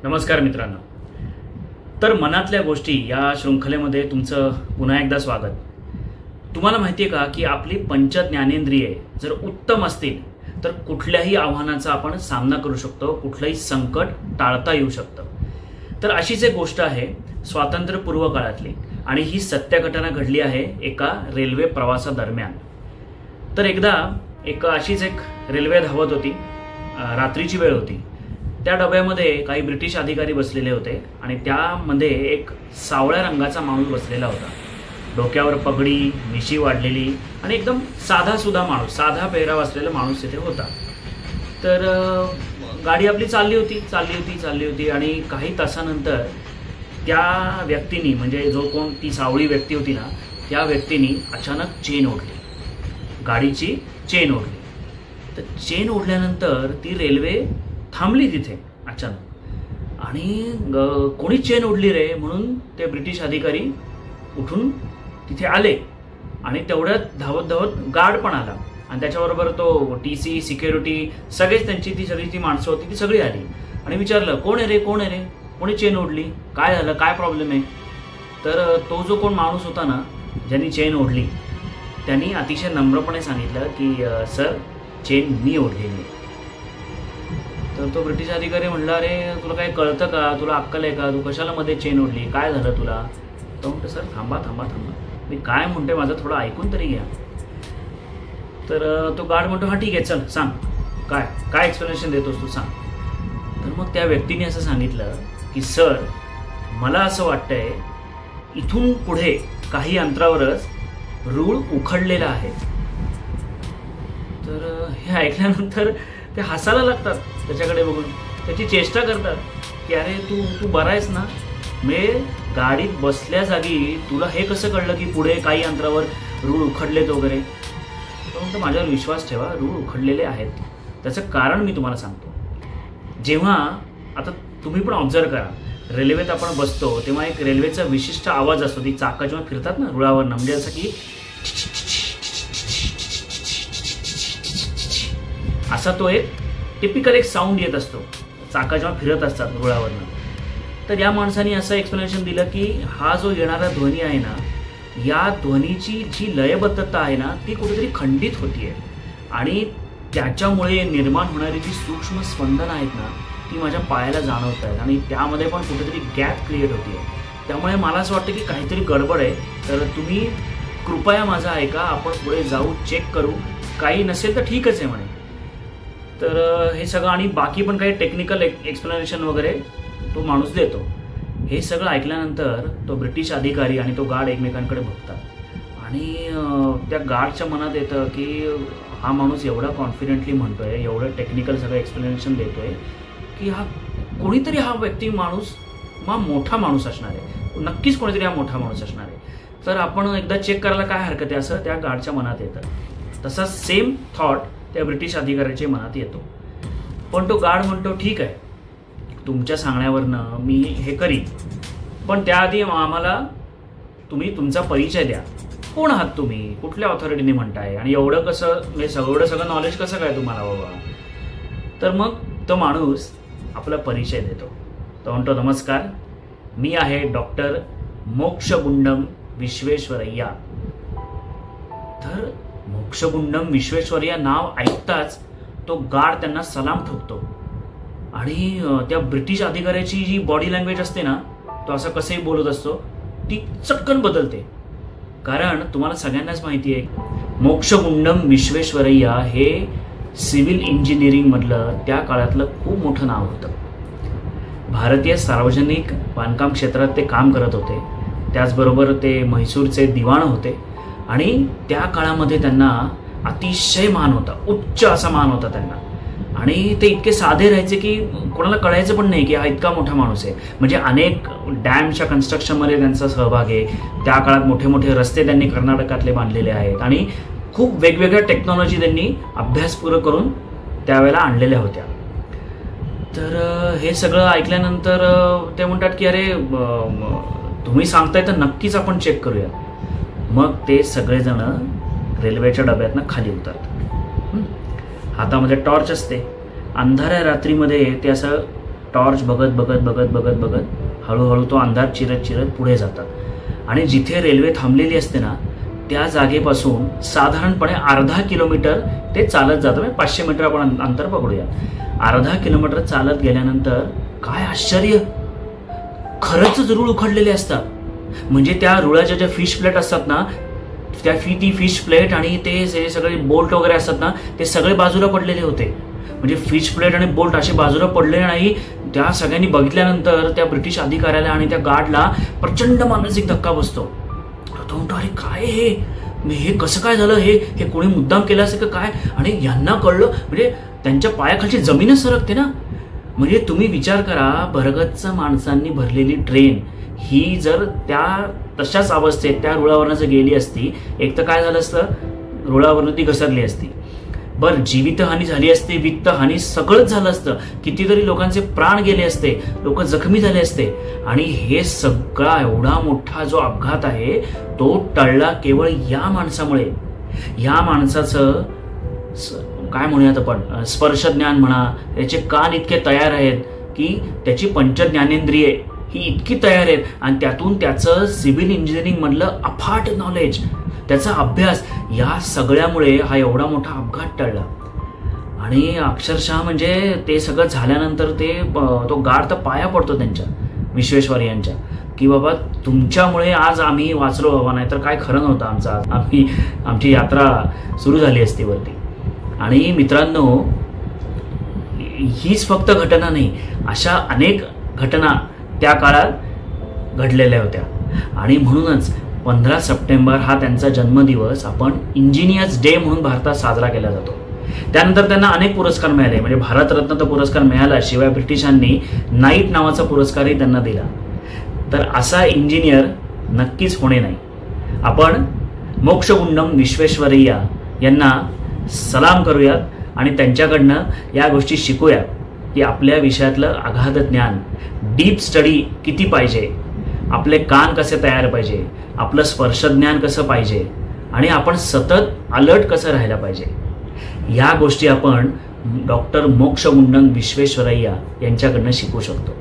नमस्कार मित्रांनो. तर मनातल्या गोष्टी या शृंखलेमध्ये तुमचं पुन्हा एकदा स्वागत. तुम्हाला माहिती आहे का की आपली पंच ज्ञानेंद्रिये जर उत्तम असतील तर कुठल्याही आव्हानाचा आपण सामना करू शकतो, कुठलंही संकट टाळता येऊ शकतं. तर अशीच एक गोष्ट आहे स्वातंत्र्यपूर्व काळातली, आणि ही सत्य घटना घडली आहे एका रेल्वे प्रवासादरम्यान. तर एकदा अशीच एक रेल्वे धावत होती, रात्रीची वेळ होती. त्या डब्यामध्ये काही ब्रिटिश अधिकारी बसलेले होते आणि त्यामध्ये एक सावळ्या रंगाचा माणूस बसलेला होता. डोक्यावर पगडी, मिशी वाढलेली आणि एकदम साधा माणूस, साधा पेहराव असलेला माणूस तिथे होता. तर गाडी आपली चालली होती आणि काही तासानंतर त्या व्यक्तीनी, म्हणजे जो कोण ती सावळी व्यक्ती होती ना, त्या व्यक्तीनी अचानक चेन ओढली, गाडीची चेन ओढली. तर चेन ओढल्यानंतर ती रेल्वे थांबली तिथे अचानक. आणि कोणी चेन ओढली रे म्हणून ते ब्रिटिश अधिकारी उठून तिथे आले आणि तेवढ्यात धावत गार्ड पण आला आणि त्याच्याबरोबर तो TC, सिक्युरिटी, सगळेच त्यांची ती माणसं होती, ती सगळी आली आणि विचारलं, कोण आहे रे, कोणी चेन ओढली, काय झालं, काय प्रॉब्लेम आहे. तर तो जो कोण माणूस होता ना ज्यांनी चेन ओढली, त्यांनी अतिशय नम्रपणे सांगितलं की सर, चेन मी ओढलेली. तर तो ब्रिटिश अधिकारी म्हणला, अरे तुला काय कळतं का, तुला अक्कल आहे का, तू कशाला मध्ये चेन ओढली, काय झालं तुला. तो म्हणतो, सर थांबा, मी काय म्हणते माझं थोडं ऐकून तरी घ्या. तर तो गार्ड म्हणतो, हां ठीक आहे, चल सांग, काय एक्सप्लेनेशन देतोस तू, सांग. तर मग त्या व्यक्तीने असं सांगितलं की सर, मला असं वाटतंय इथून पुढे काही अंतरावरच रूळ उखडलेला आहे. तर हे ऐकल्यानंतर ते हसायला लागतात, त्याच्याकडे बघून त्याची चेष्टा करतात की अरे तू बरा आहेस ना, मी गाडीत बसल्या जागी तुला हे कसं कळलं की पुढे काही अंतरावर रूळ उखडलेत वगैरे. तो म्हणतो, माझ्यावर विश्वास ठेवा, रूळ उखडलेले आहेत. त्याचं कारण मी तुम्हाला सांगतो. जेव्हा आता तुम्ही पण ऑब्झर्व करा, रेल्वेत आपण बसतो तेव्हा एक रेल्वेचा विशिष्ट आवाज असतो, ती चाकं जेव्हा फिरतात ना रुळावर, म्हणजे असं की असा तो एक टिपिकल एक साऊंड येत असतो चाका जेव्हा फिरत असतात रुळावरनं. तर या माणसाने असं एक्सप्लेनेशन दिलं की हा जो येणारा ध्वनी आहे ना, या ध्वनीची जी लयबद्धता आहे ना, ती कुठेतरी खंडित होतीये आणि त्याच्यामुळे निर्माण होणारी जी सूक्ष्म स्पंदनं आहेत ना, ती माझ्या पायाला जाणवत आहेत आणि त्यामध्ये पण कुठेतरी गॅप क्रिएट होतीये. त्यामुळे मला असं वाटतं की काहीतरी गडबड आहे. तर तुम्ही कृपया माझं ऐका, आपण पुढे जाऊ, चेक करू, काही नसेल तर ठीकच आहे म्हणे. तर हे सगळं आणि बाकी पण काही टेक्निकल एक्सप्लेनेशन वगैरे तो माणूस देतो. हे सगळं ऐकल्यानंतर तो ब्रिटिश अधिकारी आणि तो गार्ड एकमेकांकडे बघतात आणि त्या गार्डच्या मनात येतं की हा माणूस एवढा कॉन्फिडेंटली म्हणतोय, एवढं टेक्निकल सगळं एक्सप्लेनेशन देतोय की कोणीतरी हा मोठा माणूस असणार आहे, नक्कीच कोणीतरी हा मोठा माणूस असणार आहे. तर आपण एकदा चेक करायला काय हरकत आहे, असं त्या गार्डच्या मनात येतं. तसा सेम थॉट त्या ब्रिटिश अधिकाऱ्याच्या मनात येतो. पण तो गार्ड म्हणतो, ठीक आहे, तुमच्या सांगण्यावरनं मी हे करीन, पण त्याआधी आम्हाला तुम्ही तुमचा परिचय द्या. कोण आहात तुम्ही, कुठल्या ऑथॉरिटीने म्हणताय आणि एवढं सगळं नॉलेज कसं काय तुम्हाला बाबा. तर मग तो माणूस आपला परिचय देतो. तो म्हणतो, नमस्कार, मी आहे डॉक्टर मोक्षगुंडम विश्वेश्वरय्या. तर मोक्षगुंडम विश्वेश्वरय्या नाव ऐकताच तो गार्ड त्यांना सलाम ठोकतो आणि त्या ब्रिटिश अधिकाऱ्याची जी बॉडी लँग्वेज असते ना, तो असं कसंही बोलत असतो, ती चटकन बदलते. कारण तुम्हाला सगळ्यांनाच माहिती आहे, मोक्षगुंडम विश्वेश्वरय्या हे सिव्हिल इंजिनिअरिंगमधलं त्या काळातलं खूप मोठं नाव होतं. भारतीय सार्वजनिक बांधकाम क्षेत्रात ते काम करत होते. त्याचबरोबर ते म्हैसूरचे दिवाण होते आणि त्या काळामध्ये त्यांना अतिशय मान होता, उच्च असा मान होता त्यांना. आणि ते इतके साधे राहायचे की कोणाला कळायचं पण नाही की हा इतका मोठा माणूस आहे. म्हणजे अनेक डॅमच्या कन्स्ट्रक्शनमध्ये त्यांचा सहभाग आहे. त्या काळात मोठे मोठे रस्ते त्यांनी कर्नाटकातले बांधलेले आहेत आणि खूप वेगवेगळ्या टेक्नॉलॉजी त्यांनी अभ्यासपूर्व करून त्यावेळेला आणलेल्या होत्या. तर हे सगळं ऐकल्यानंतर ते म्हणतात की अरे तुम्ही सांगताय तर नक्कीच आपण चेक करूया. मग ते सगळेजण रेल्वेच्या डब्यातनं खाली उतरतात. हातामध्ये टॉर्च असते. अंधाऱ्या रात्रीमध्ये ते असं टॉर्च बघत बघत बघत बघत बघत हळूहळू तो अंधार चिरत चिरत पुढे जातात आणि जिथे रेल्वे थांबलेली असते ना त्या जागेपासून साधारणपणे अर्धा किलोमीटर ते चालत जातं. म्हणजे 500 मीटर आपण अंतर पकडूया. अर्धा किलोमीटर चालत गेल्यानंतर काय आश्चर्य, खरंच रुळ उखडलेले असतात. म्हणजे त्या रुळाच्या ज्या फिश प्लेट असतात ना ती फिश प्लेट आणि ते सगळे बोल्ट वगैरे असतात ना ते सगळे बाजूला पडलेले होते. म्हणजे फिश प्लेट आणि बोल्ट असे बाजूला पडले नाही. त्या सगळ्यांनी बघितल्यानंतर त्या ब्रिटिश अधिकाऱ्याला आणि त्या गार्डला प्रचंड मानसिक धक्का बसतो. तो म्हणतो अरे काय हे कसं काय झालं, हे कोणी मुद्दाम केलं असं का काय. आणि यांना कळलं म्हणजे त्यांच्या पायाखालची जमीनच सरकते ना. म्हणजे तुम्ही विचार करा, भरगच्च माणसांनी भरलेली ट्रेन ही जर त्या तशाच अवस्थेत त्या रुळावरनं जर गेली असती, एक तर काय झालं असतं, रुळावरनं ती घसरली असती. बरं, जीवितहानी झाली असते, वित्तहानी सगळंच झालं असतं, कितीतरी लोकांचे प्राण गेले असते, लोक जखमी झाले असते. आणि हे सगळा एवढा मोठा जो अपघात आहे तो टळला केवळ या माणसामुळे. या माणसाचं काय म्हणूयात आपण, स्पर्श ज्ञान म्हणा, त्याचे कान इतके तयार आहेत की त्याची पंचज्ञानेंद्रिये ही इतकी तयार आहेत आणि त्यातून त्याचं सिव्हिल इंजिनिअरिंग मधलं अफाट नॉलेज, त्याचा अभ्यास, या सगळ्यामुळे हा एवढा मोठा अपघात टळला. आणि अक्षरशः म्हणजे ते सगळं झाल्यानंतर तो गार्ड तर पाया पडतो त्यांच्या, विश्वेश्वरय्यांच्या, की बाबा तुमच्यामुळे आज आम्ही वाचलो बाबा, नाहीतर काय खरं नव्हतं आमचं, आमची यात्रा सुरू झाली असती वरती. आणि मित्रांनो, हीच फक्त घटना नाही, अशा अनेक घटना त्या काळात घडलेल्या होत्या. आणि म्हणूनच 15 सप्टेंबर हा त्यांचा जन्मदिवस आपण इंजिनियर्स डे म्हणून भारतात साजरा केला जातो. त्यानंतर त्यांना अनेक पुरस्कार मिळाले. म्हणजे भारतरत्न तर पुरस्कार मिळाला, शिवाय ब्रिटिशांनी नाईट नावाचा पुरस्कारही त्यांना दिला. तर असा इंजिनियर नक्कीच होणे नाही. आपण मोक्षगुंडम विश्वेश्वरय्या यांना सलाम करूयात आणि त्यांच्याकडनं या गोष्टी शिकूयात की आपल्या विषयातलं अगाध ज्ञान, डीप स्टडी किती पाहिजे, आपले कान कसे तयार पाहिजे, आपलं स्पर्शज्ञान कसं पाहिजे आणि आपण सतत अलर्ट कसं राहायला पाहिजे. या गोष्टी आपण डॉक्टर मोक्षगुंडम विश्वेश्वरय्या यांच्याकडनं शिकू शकतो.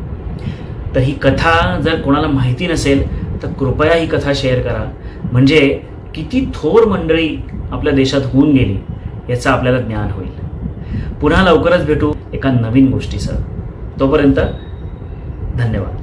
तर ही कथा जर कोणाला माहिती नसेल तर कृपया ही कथा शेअर करा. म्हणजे किती थोर मंडळी आपल्या देशात होऊन गेली याचं आपल्याला ज्ञान होईल. पुन्हा लवकरच भेटू एका नवीन गोष्टीसह. तोपर्यंत धन्यवाद.